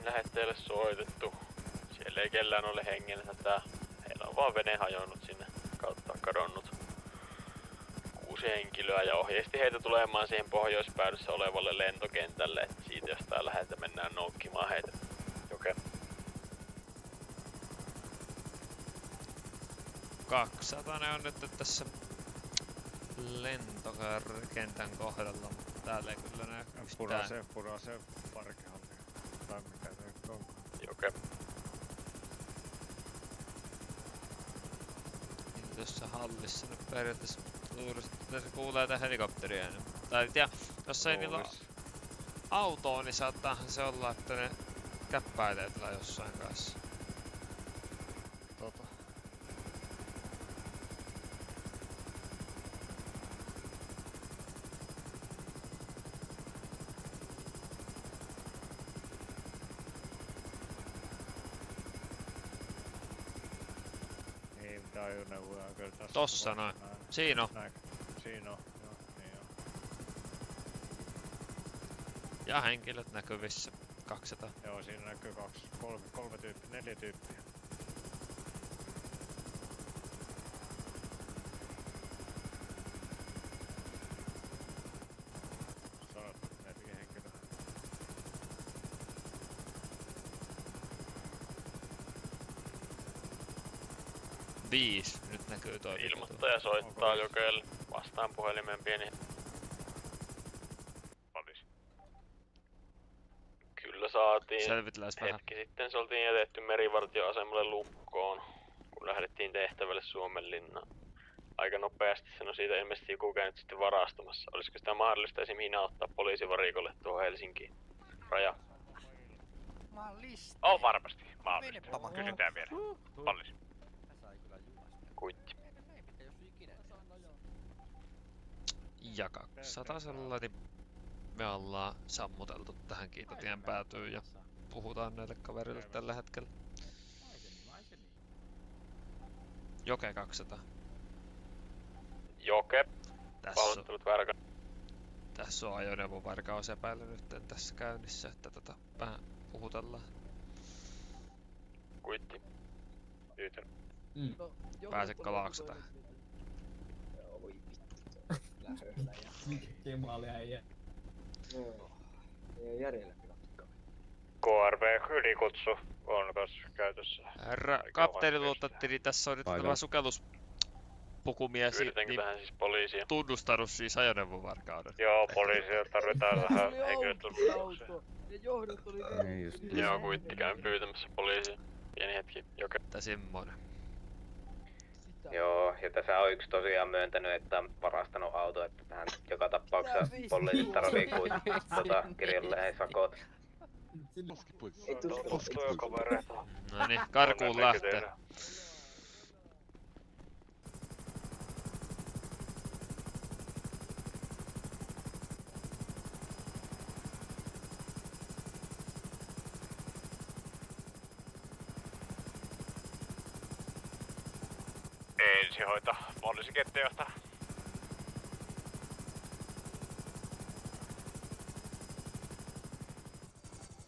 lähetteelle soitettu. Siellä ei kellään ole hengenhätää. Heillä on vaan vene hajonnut sinne kautta kadonnut 6 henkilöä ja ohjeisti heitä tulemaan siihen pohjoispäädyssä olevalle lentokentälle, että siitä jostain läheltä mennään noukkimaan heitä. Okei. 200 on nyt tässä lentokentän kohdalla, mutta täällä ei kyllä näy yhtään. Purasen parkehalli. Tai mikä se nyt on. Okei. Tuossa hallissa nyt periaatteessa luulisi, että se kuulee tää helikopteria äänen. Tai tiedä, jos ei niillä autoa, niin saattaahan se olla, että ne käppäilee tällä jossain kanssa. Tossa noin. Siinä on. Siinä on. Joo, niin on. Ja henkilöt näkyvissä. 200. Joo, siinä näkyy 3 tyyppiä, 4 tyyppiä. Sanottu 4 henkilöä. 5. Nyt näkyy toi. Ilmoittaja soittaa Jokeelle. Vastaan puhelimeen pieni. Poliisi. Kyllä saatiin. Selvitellään vähän. Hetki sitten se oltiin jätetty merivartioasemalle lukkoon, kun lähdettiin tehtävälle Suomenlinnaan. Aika nopeasti sen on siitä ilmeisesti joku käynyt sitten varastamassa. Olisiko sitä mahdollista esimerkiksi ottaa poliisivarikolle tuohon Helsinkiin? Raja. On varmasti mahdollista. Kysytään vielä. Poliisi. Kuitti. Ja 200 niin me ollaan sammuteltu tähän Kiitotien päätyyn ja puhutaan näille kaverille tällä hetkellä. Joke 200. Joke. Tässä on ajoneuvon varkaus epäily nyt tässä käynnissä, että vähän puhutellaan. Kuitti. Pyytän. Pääsetkö Laakso tähän? Oi vittu. Kemaalia äijä. Joo. Ei järjellä pilattu. KRV-ylikutsu on kanssa käytössä. Herra kapteeni luottatteli, tässä on nyt tämä sukelluspukumies siis tunnustanut siis ajoneuvovarkauden. Joo, poliisia tarvitaan vähän henkilötunnistuksia. Ne johdot oli Joo, kuitti käyn pyytämässä poliisia. Pieni hetki, Joke. Tää semmonen. Joo, ja tässä on yksi tosiaan myöntänyt, että on varastanut auto, että tähän joka tapauksessa poliisit tarvii kirjolle sakot. Noniin, karkuun lähtee. Ensihoito, poliisikettä johtaa.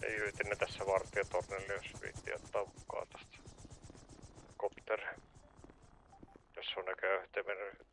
Ei yritä tässä vartijatornille, jos viitti ottaa mukaan tästä kopteri. Jos on näköjään yhteenmennä.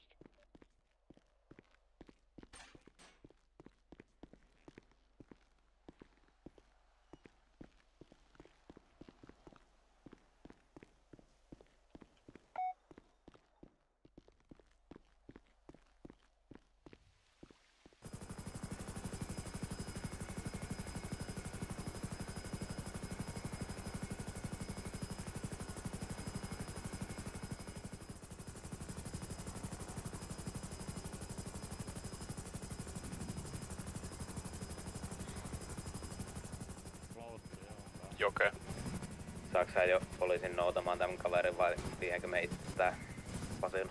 Joke. Saaks sä jo poliisin noutamaan tämän kaverin vai viihenkö me itse tää Pasil?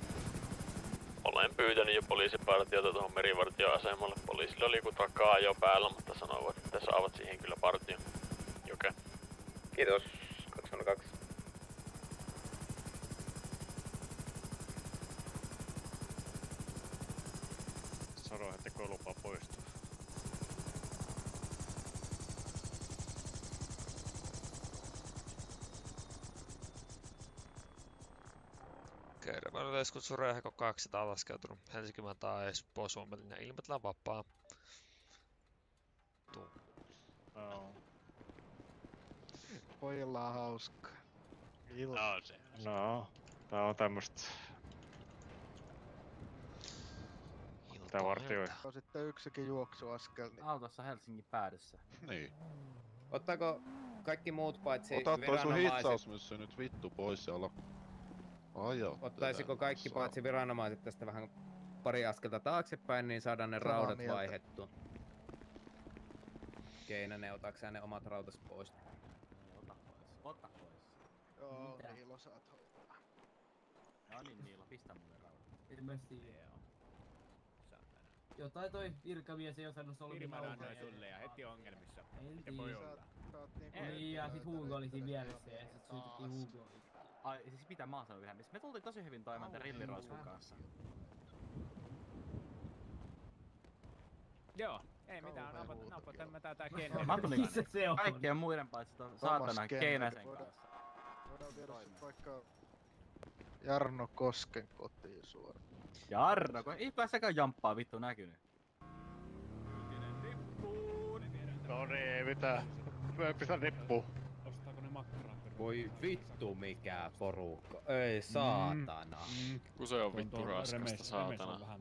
Olen pyytänyt jo poliisipartiota tuohon merivartioasemalle. Poliisilla oli joku takaa jo päällä, mutta sanoivat, että saavat siihen kyllä partion. Joke. Kiitos. 202. Sano, että lupa poistuu. on yleiskutsu Röyhäko 200 laskeutunut. Helsinki-Vantaa, Espoo, Suomenlinna, ilmatila vapaa. Pojilla on hauskaa. No se. No, tää on tämmöstä. Tää vartioi. On sitten yksikin juoksuaskel. Niin... Autossa Helsingin päädyssä. Niin. Ottaako kaikki muut paitsi Ota toi sun viranomaiset? hitsausmyssy nyt vittu pois ja ala ajaa. Ottaisiko kaikki paitsi viranomaiset tästä vähän pari askelta taaksepäin, niin saadaan ne Samaa raudat mieltä. vaihettua. Keinonen, otaksä ne omat rautas pois? Ota pois. Ota pois. Joo, Mitä? Niilo saat hoitaa. No niin Niilo, pistä mulle raudat. Ilmeisesti Joo. jotain toi virkamies ei osannut solmia Firman annoi nauhoja. sulle ja heti ongelmissa. En Se voi tiedä. olla. Saat niinku Niin, ja sit Hugo oli siinä vieressä ja sit syytettiin Taas. Hugoa. Ai siis mitä mä sanoin yhden, me tultiin tosi hyvin toimeen tämän rilliroiskun kanssa. Joo. Ei mitään, napataan mä tää Keinonen. Mä tulin Missä se on? kaikkien muiden paitsi ton saatana Keinosen kanssa. Voidaan viedä sit vaikka Jarno Kosken kotiin suoraan. Jarno, kun ei päässäkään jamppaa vittu näkynyt. No niin, ei mitään. Me pitää nippua. Ostaako ne makkaraa? Voi vittu mikä porukka. Ei saatana. Kun se on vittu raskasta, saatana.